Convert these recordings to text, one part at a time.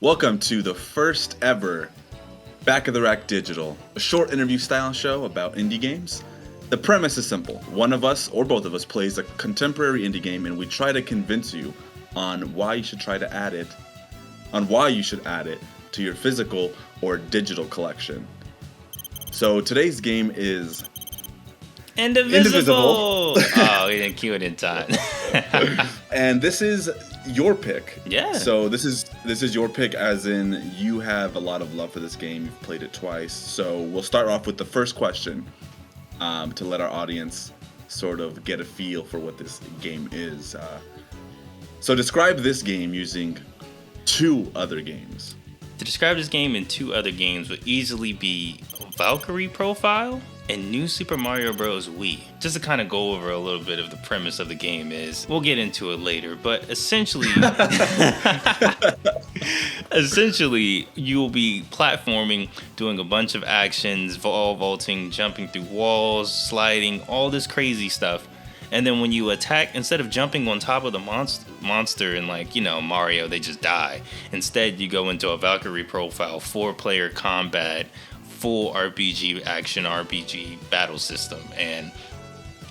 Welcome to the first ever Back of the Rack Digital, a short interview style show about indie games. The premise is simple. One of us, or both of us, plays a contemporary indie game and we try to convince you on why you should add it to your physical or digital collection. So today's game is Indivisible. Oh, we didn't cue it in time. And this is your pick. Yeah. So this is your pick, as in you have a lot of love for this game. You've played it twice. So we'll start off with the first question to let our audience sort of get a feel for what this game is. So describe this game using two other games. To describe this game in two other games would easily be Valkyrie Profile and New Super Mario Bros. Wii. Just to kind of go over a little bit of the premise of the game is, we'll get into it later, but essentially, you'll be platforming, doing a bunch of actions, vaulting, jumping through walls, sliding, all this crazy stuff. And then when you attack, instead of jumping on top of the monster and Mario, they just die. Instead, you go into a Valkyrie Profile, 4-player combat, full action RPG battle system. And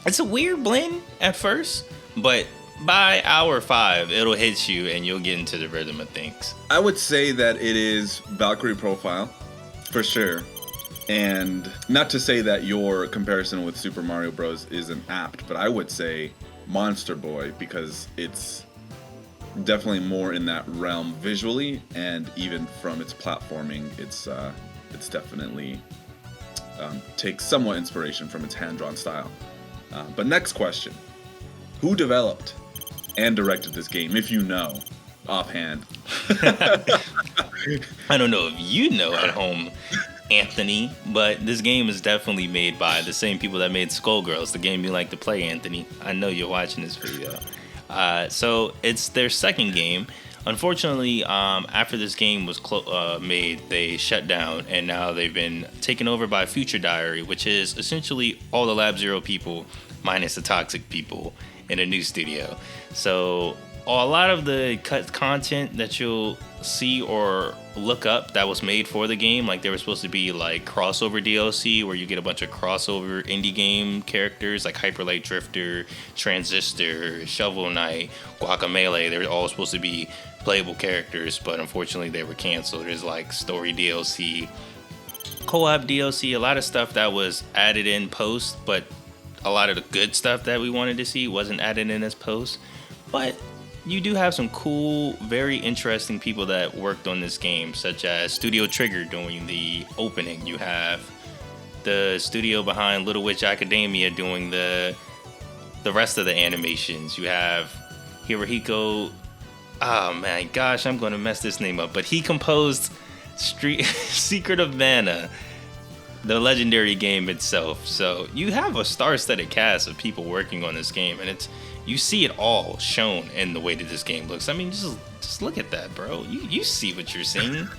it's a weird blend at first, but by hour 5, it'll hit you and you'll get into the rhythm of things. I would say that it is Valkyrie Profile, for sure. And not to say that your comparison with Super Mario Bros. Isn't apt, but I would say Monster Boy, because it's definitely more in that realm visually, and even from its platforming, it's definitely takes somewhat inspiration from its hand-drawn style. But next question. Who developed and directed this game, if you know, offhand? I don't know if you know at home, Anthony, but this game is definitely made by the same people that made Skullgirls, the game you like to play, Anthony. I know you're watching this video. So it's their second game. Unfortunately, after this game was made, they shut down, and now they've been taken over by Future Diary, which is essentially all the Lab Zero people minus the toxic people in a new studio. So a lot of the content that you'll see or look up that was made for the game, like there was supposed to be like crossover DLC where you get a bunch of crossover indie game characters like Hyper Light Drifter, Transistor, Shovel Knight, Guacamelee. They were all supposed to be playable characters, but unfortunately they were canceled. There's like story DLC, co-op DLC, a lot of stuff that was added in post, but a lot of the good stuff that we wanted to see wasn't added in as post. But you do have some cool, very interesting people that worked on this game, such as Studio Trigger doing the opening. You have the studio behind Little Witch Academia doing the rest of the animations. You have Hirohiko. Oh my gosh, I'm going to mess this name up. But he composed Secret of Mana, the legendary game itself. So you have a star-studded cast of people working on this game, and you see it all shown in the way that this game looks. I mean, just look at that, bro. You see what you're seeing.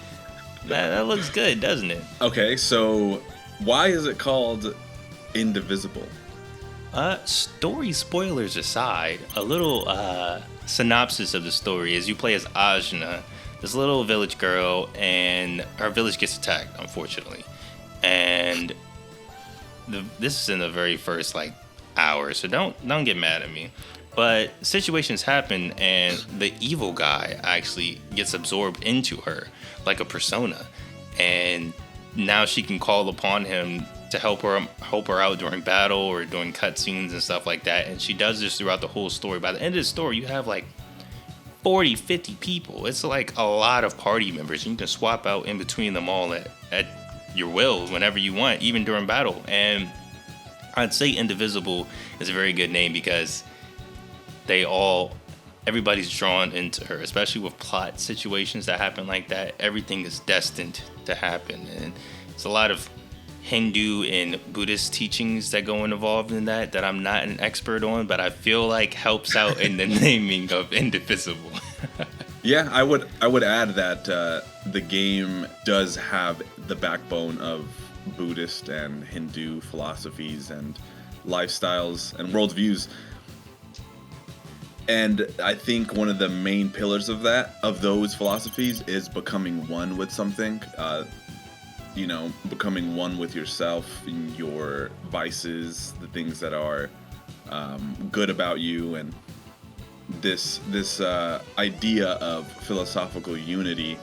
That looks good, doesn't it? Okay, so why is it called Indivisible? Story spoilers aside, a little synopsis of the story is you play as Ajna, this little village girl, and her village gets attacked, unfortunately. And this is in the very first hour, so don't get mad at me. But situations happen, and the evil guy actually gets absorbed into her like a persona, and now she can call upon him to help her out during battle or during cutscenes and stuff like that. And she does this throughout the whole story. By the end of the story, you have 40, 50 people. It's like a lot of party members. You can swap out in between them all at your will whenever you want, even during battle. And I'd say Indivisible is a very good name because everybody's drawn into her, especially with plot situations that happen like that. Everything is destined to happen, and it's a lot of Hindu and Buddhist teachings that go involved in that I'm not an expert on, but I feel like helps out in the naming of Indivisible. Yeah, I would add that the game does have the backbone of Buddhist and Hindu philosophies and lifestyles and worldviews. And I think one of the main pillars of those philosophies, is becoming one with something. Becoming one with yourself and your vices, the things that are good about you, and this idea of philosophical unity.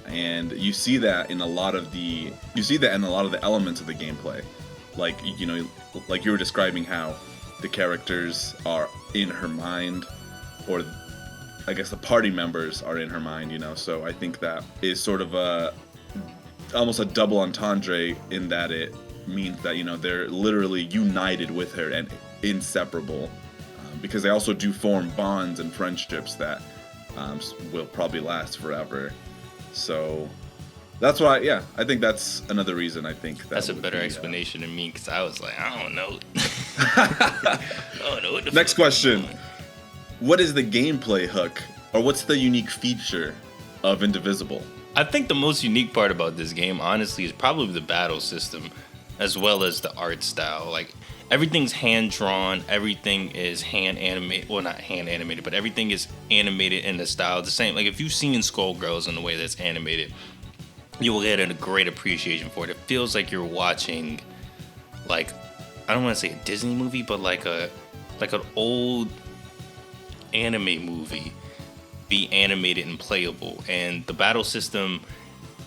And you see that in a lot of the elements of the gameplay, like like you were describing how the characters are in her mind, or I guess the party members are in her mind. So I think that is sort of almost a double entendre, in that it means that they're literally united with her and inseparable, because they also do form bonds and friendships that will probably last forever. So that's why, I think that's another reason. I think that's a better explanation than me, because I was like, I don't know. I don't know what the Next question. What is the gameplay hook, or what's the unique feature of Indivisible? I think the most unique part about this game, honestly, is probably the battle system, as well as the art style. Like, everything's hand-drawn, everything is hand-animated. Well, not hand-animated, but everything is animated in the style the same. Like, if you've seen Skullgirls in the way that's animated, you will get a great appreciation for it. It feels like you're watching, like, I don't want to say a Disney movie, but like an old anime movie be animated and playable. And the battle system,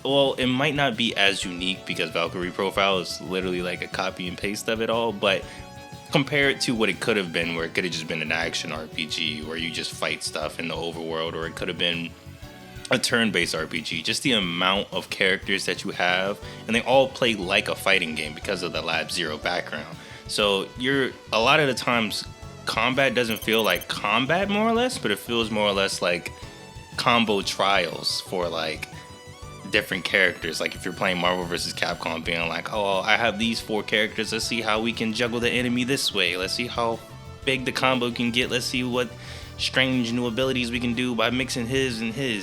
well, it might not be as unique because Valkyrie Profile is literally like a copy and paste of it all, but compare it to what it could have been, where it could have just been an action RPG where you just fight stuff in the overworld, or it could have been a turn-based RPG. Just the amount of characters that you have, and they all play like a fighting game because of the Lab Zero background. So a lot of the times combat doesn't feel like combat, more or less, but it feels more or less like combo trials for like different characters. Like if you're playing Marvel vs. Capcom, being like, oh, I have these 4 characters, let's see how we can juggle the enemy this way, let's see how big the combo can get, let's see what strange new abilities we can do by mixing his.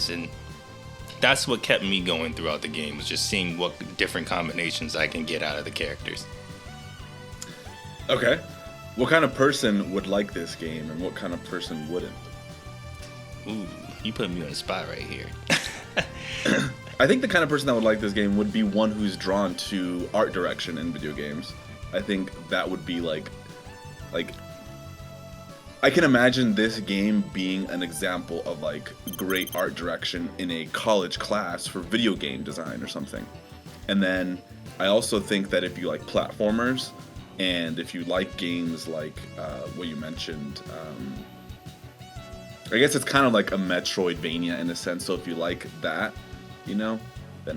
And that's what kept me going throughout the game, was just seeing what different combinations I can get out of the characters. Okay. What kind of person would like this game, and what kind of person wouldn't? Ooh, you put me on the spot right here. I think the kind of person that would like this game would be one who's drawn to art direction in video games. I think that would be like I can imagine this game being an example of like great art direction in a college class for video game design or something. And then I also think that if you like platformers, and if you like games like what you mentioned, I guess it's kind of like a Metroidvania in a sense. So if you like that, then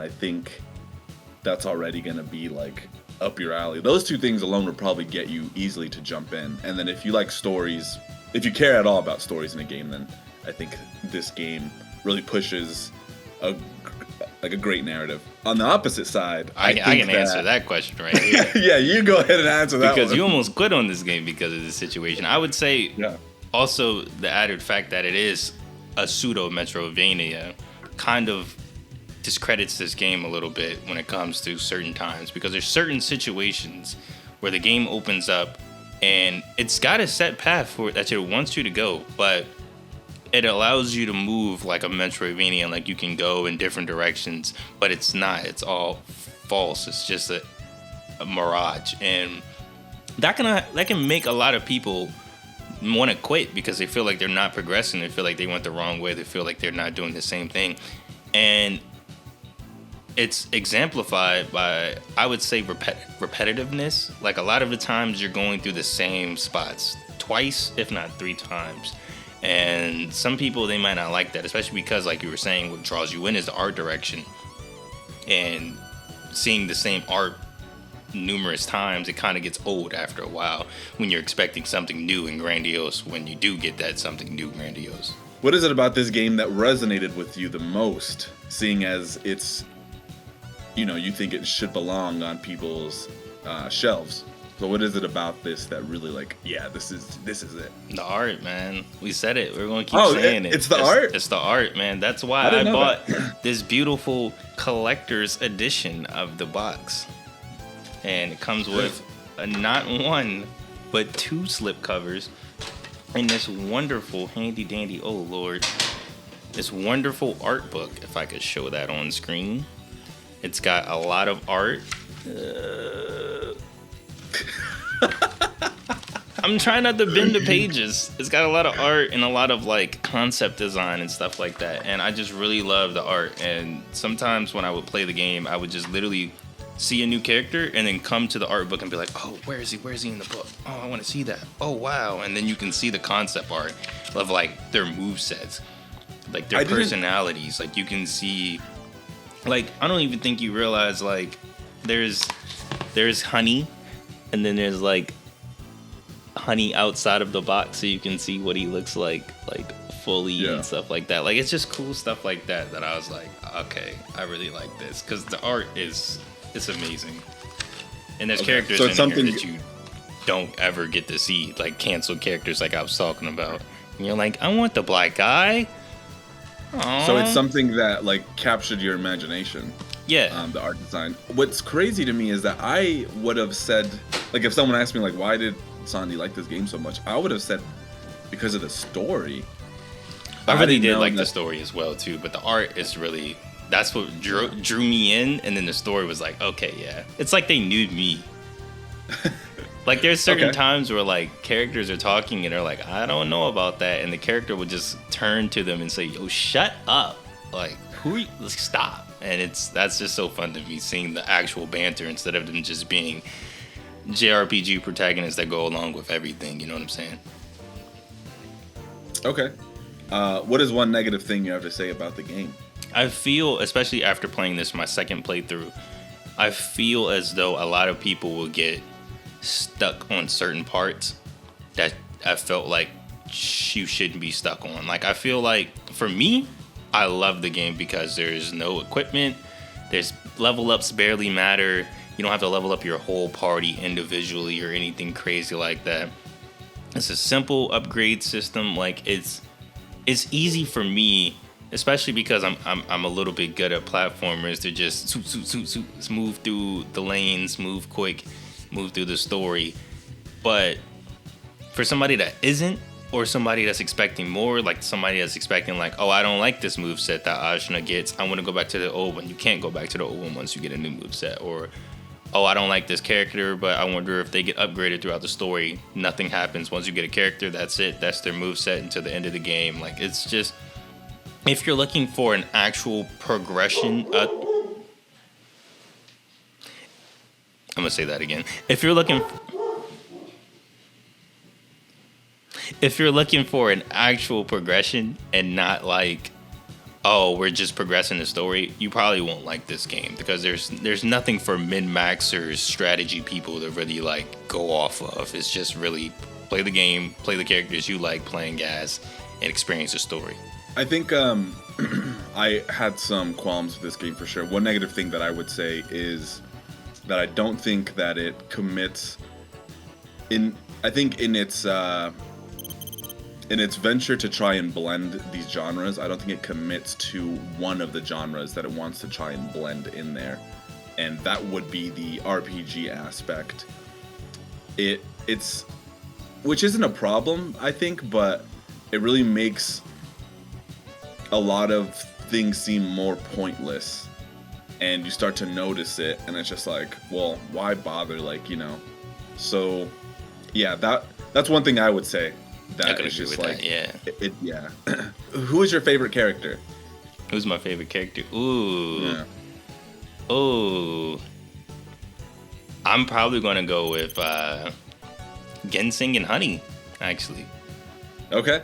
I think that's already going to be like up your alley. Those 2 things alone would probably get you easily to jump in. And then if you like stories, if you care at all about stories in a game, then I think this game really pushes a great narrative. On the opposite side, I can answer that question right here. Yeah, you go ahead and answer that because one. you almost quit on this game because of this situation. I would say also the added fact that it is a pseudo Metroidvania kind of discredits this game a little bit when it comes to certain times, because there's certain situations where the game opens up and it's got a set path for it that it wants you to go, but it allows you to move like a Metroidvania, like you can go in different directions, but it's not. It's all false. It's just a mirage, and that can make a lot of people want to quit because they feel like they're not progressing. They feel like they went the wrong way. They feel like they're not doing the same thing, and it's exemplified by, I would say, repetitiveness. Like a lot of the times you're going through the same spots twice, if not 3 times. And some people, they might not like that, especially because, like you were saying, what draws you in is the art direction. And seeing the same art numerous times, it kind of gets old after a while when you're expecting something new and grandiose when you do get that something new grandiose. What is it about this game that resonated with you the most, seeing as it's, you think it should belong on people's shelves? So what is it about this that really this is it? The art, man. We said it. We're going to keep saying it. It's the art? It's the art, man. That's why I bought this beautiful collector's edition of the box. And it comes with not 1, but 2 slip covers. in this wonderful handy dandy, oh Lord, this wonderful art book, if I could show that on screen. It's got a lot of art. I'm trying not to bend the pages. It's got a lot of art and a lot of like concept design and stuff like that. And I just really love the art. And sometimes when I would play the game, I would just literally see a new character and then come to the art book and be like, oh, where is he? Where is he in the book? Oh, I want to see that. Oh, wow. And then you can see the concept art of like their movesets, like their personalities. Like you can see, like, I don't even think you realize like there's Honey, and then there's like Honey outside of the box, so you can see what he looks like fully and stuff like that. Like, it's just cool stuff like that I was like, okay, I really like this, because the art it's amazing. And there's characters in here that you don't ever get to see, like canceled characters like I was talking about. And you're like, I want the black guy. Aww. So it's something that like captured your imagination. Yeah. The art design. What's crazy to me is that I would have said, like, if someone asked me like, why did Sondi like this game so much, I would have said because of the story. I really did like the story as well too, but the art is really, that's what drew me in. And then the story was like, okay, yeah, it's like they knew me. Like there's certain times where like characters are talking and they're like, I don't know about that, and the character would just turn to them and say, yo, shut up, like stop. And that's just so fun to me, seeing the actual banter instead of them just being JRPG protagonists that go along with everything, you know what I'm saying? Okay. What is one negative thing you have to say about the game? I feel, especially after playing this my second playthrough, I feel as though a lot of people will get stuck on certain parts that I felt like you shouldn't be stuck on. Like, I feel like, for me, I love the game because there's no equipment, there's level ups barely matter. You don't have to level up your whole party individually or anything crazy like that. It's a simple upgrade system. Like, it's easy for me, especially because I'm a little bit good at platformers, to just move through the lanes, move quick, move through the story. But for somebody that isn't, or somebody that's expecting more, like somebody that's expecting like, oh, I don't like this moveset that Ajna gets, I want to go back to the old one. You can't go back to the old one once you get a new moveset. Or, oh, I don't like this character, but I wonder if they get upgraded throughout the story. Nothing happens. Once you get a character, that's it. That's their moveset until the end of the game. Like, it's just, if you're looking for an actual progression, I'm going to say that again. If you're looking for an actual progression and not like, oh, we're just progressing the story, you probably won't like this game, because there's nothing for min-maxers, strategy people to really like go off of. It's just really play the game, play the characters you like playing as, and experience the story. I think I had some qualms with this game for sure. One negative thing that I would say is that I don't think that it commits in its venture to try and blend these genres. I don't think it commits to one of the genres that it wants to try and blend in there, and that would be the RPG aspect. It's which isn't a problem, I think, but it really makes a lot of things seem more pointless, and you start to notice it, and it's just like, well, why bother? Like, you know. So yeah, that's one thing I would say. That is just like that, yeah. Who is your favorite character? Who's my favorite character? Ooh. Yeah. Ooh. I'm probably gonna go with Ginseng and Honey, actually. Okay.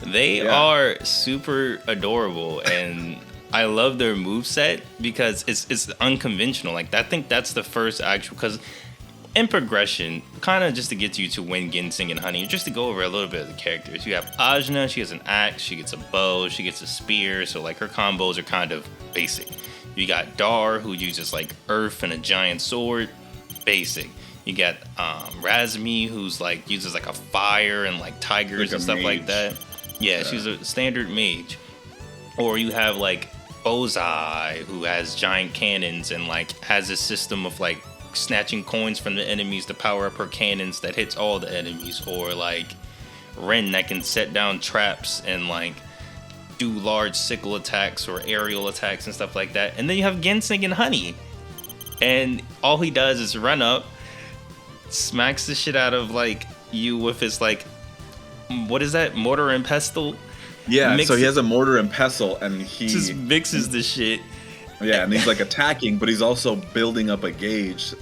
They are super adorable, and I love their moveset because it's unconventional. Like, I think that's the first actual, because in progression, kind of just to get you to win Ginseng and Honey, just to go over a little bit of the characters. You have Ajna, she has an axe, she gets a bow, she gets a spear, so like her combos are kind of basic. You got Dar, who uses like earth and a giant sword, basic. You got Razmi, who's like uses like a fire and like tigers and stuff like that. Yeah, she's a standard mage. Or you have like Ozai, who has giant cannons and like has a system of like snatching coins from the enemies to power up her cannons that hits all the enemies. Or like Ren that can set down traps and like do large sickle attacks or aerial attacks and stuff like that. And then you have Ginseng and Honey, and all he does is run up, smacks the shit out of like you with his like, what is that, mortar and pestle? Yeah, so he has a mortar and pestle, and he just mixes the shit. Yeah, and he's like attacking, but he's also building up a gauge,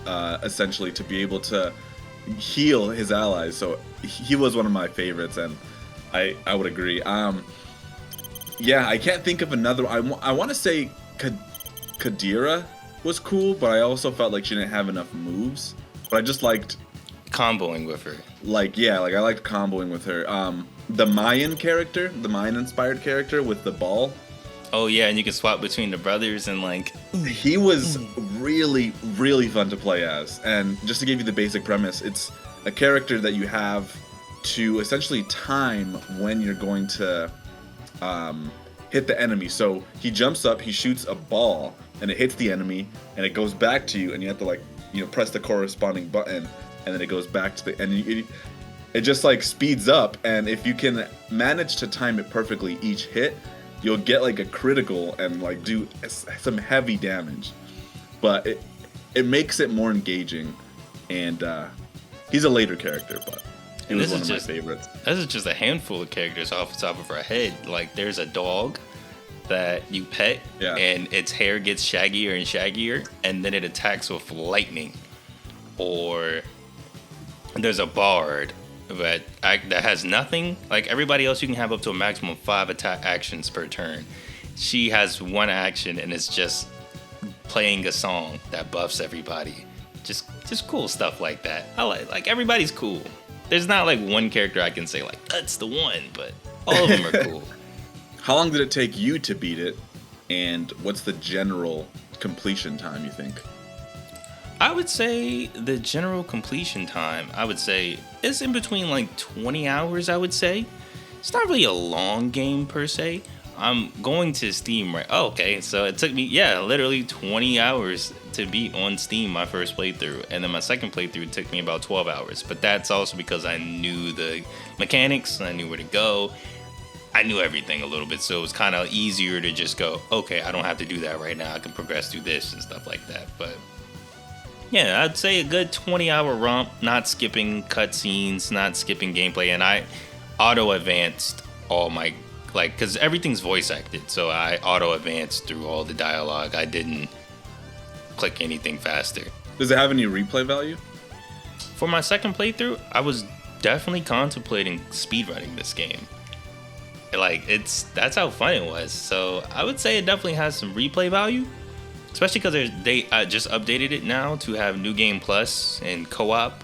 essentially, to be able to heal his allies. So he was one of my favorites, and I would agree. Yeah, I can't think of another. I want to say Kadira was cool, but I also felt like she didn't have enough moves. But I just liked comboing with her. I liked comboing with her. The Mayan character, the Mayan-inspired character with the ball. Oh yeah, and you can swap between the brothers and like. He was really, really fun to play as. And just to give you the basic premise, it's a character that you have to essentially time when you're going to hit the enemy. So he jumps up, he shoots a ball, and it hits the enemy, and it goes back to you, and you have to press the corresponding button, and then it goes back to the enemy. It just like speeds up, and if you can manage to time it perfectly each hit, you'll get like a critical and like do some heavy damage. But it makes it more engaging, and he's a later character, but he was one of my favorites. This is just a handful of characters off the top of our head. Like there's a dog that you pet, and its hair gets shaggier and shaggier, and then it attacks with lightning. Or there's a bard that has nothing. Like everybody else, you can have up to a maximum of 5 attack actions per turn. She has one action, and it's just playing a song that buffs everybody. Just cool stuff like that. I like everybody's cool. There's not like one character I can say like that's the one, but all of them are cool. How long did it take you to beat it, and what's the general completion time, you think? I would say the general completion time, I would say, is in between like 20 hours, I would say. It's not really a long game per se. I'm going to Steam right. Oh, okay. So it took me, literally 20 hours to beat on Steam my first playthrough. And then my second playthrough took me about 12 hours. But that's also because I knew the mechanics, I knew where to go. I knew everything a little bit. So it was kind of easier to just go, okay, I don't have to do that right now. I can progress through this and stuff like that. But yeah, I'd say a good 20-hour romp, not skipping cutscenes, not skipping gameplay. And I auto-advanced all my, because everything's voice-acted. So I auto-advanced through all the dialogue. I didn't click anything faster. Does it have any replay value? For my second playthrough, I was definitely contemplating speedrunning this game. That's how fun it was. So I would say it definitely has some replay value. Especially because they just updated it now to have New Game Plus and co-op.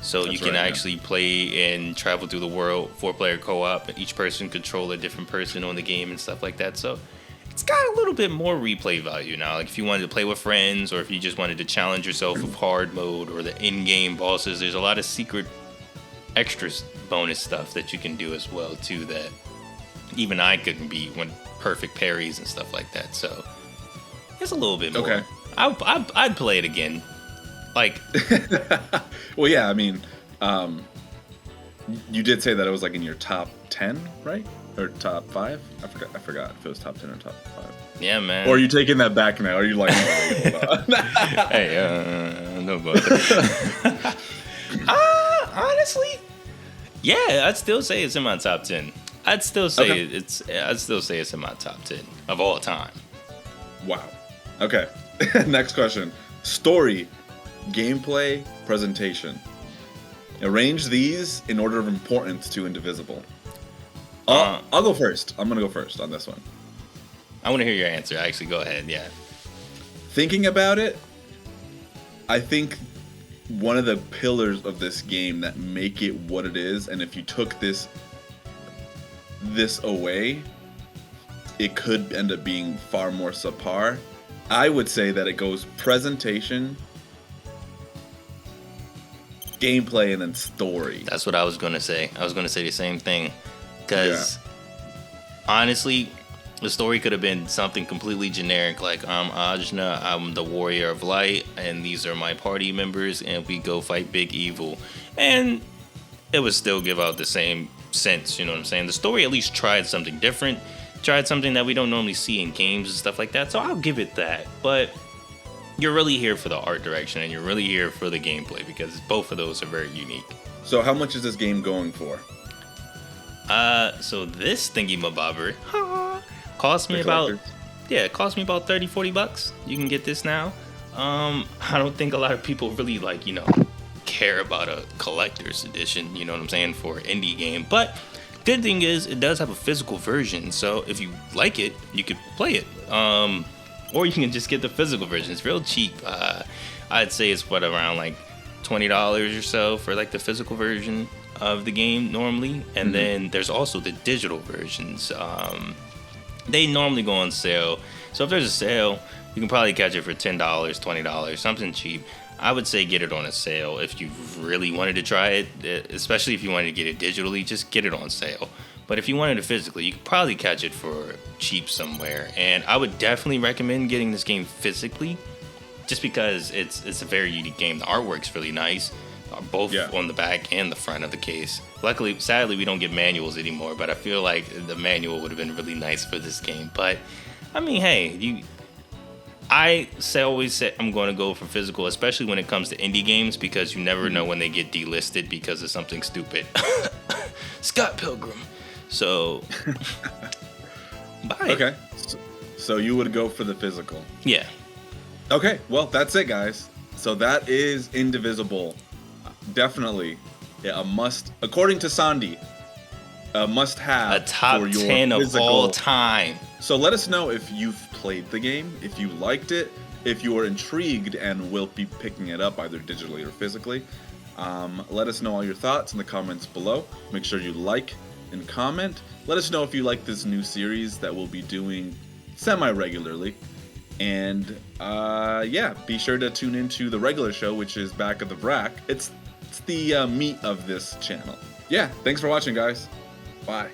So you can actually play and travel through the world, 4-player co-op, and each person control a different person on the game and stuff like that. So it's got a little bit more replay value now. Like if you wanted to play with friends, or if you just wanted to challenge yourself with hard mode or the in-game bosses, there's a lot of secret extras bonus stuff that you can do as well too that even I couldn't beat when perfect parries and stuff like that. So it's a little bit more. Okay. I'd play it again. Like, well, yeah. I mean, you did say that it was like in your top 10, right? Or top 5? I forgot if it was top 10 or top 5. Yeah, man. Or are you taking that back now? Are you like, hey, no, but honestly, yeah, I'd still say it's in my top 10. I'd still say it's in my top 10 of all time. Wow. Okay. Next question. Story, gameplay, presentation. Arrange these in order of importance to Indivisible. I'll go first. I'm going to go first on this one. I want to hear your answer. Actually, go ahead. Yeah. Thinking about it, I think one of the pillars of this game that make it what it is, and if you took this away, it could end up being far more subpar. I would say that it goes presentation, gameplay, and then story. That's what I was going to say. I was going to say the same thing. Because, honestly, the story could have been something completely generic, like, I'm Ajna, I'm the Warrior of Light, and these are my party members, and we go fight big evil. And it would still give out the same sense. You know what I'm saying? The story at least tried something different, tried something that we don't normally see in games and stuff like that. So I'll give it that. But you're really here for the art direction and you're really here for the gameplay because both of those are very unique. So how much is this game going for? So this thingy mabobber cost me about $30, $40. You can get this now. I don't think a lot of people really care about a collector's edition, you know what I'm saying, for an indie game. But good thing is it does have a physical version, so if you like it, you could play it. Or you can just get the physical version. It's real cheap. I'd say it's around like $20 or so for like the physical version of the game normally. And then there's also the digital versions. They normally go on sale. So if there's a sale, you can probably catch it for $10, $20, something cheap. I would say get it on a sale if you really wanted to try it, especially if you wanted to get it digitally, just get it on sale. But if you wanted it physically, you could probably catch it for cheap somewhere. And I would definitely recommend getting this game physically, just because it's a very unique game. The artwork's really nice, both on the back and the front of the case. Luckily, sadly, we don't get manuals anymore, but I feel like the manual would have been really nice for this game. But, I mean, hey, always say I'm going to go for physical, especially when it comes to indie games, because you never know when they get delisted because of something stupid. Scott Pilgrim. So, bye. Okay. So you would go for the physical. Yeah. Okay, well, that's it, guys. So that is Indivisible. Definitely a must, according to Sondi, a must-have. A top for your 10 of physical. all time. So let us know if you've played the game, if you liked it, if you are intrigued and will be picking it up either digitally or physically. Let us know all your thoughts in the comments below. Make sure you like and comment. Let us know if you like this new series that we'll be doing semi-regularly. And be sure to tune into the regular show, which is Back of the Rack. It's the meat of this channel. Yeah, thanks for watching, guys. Bye.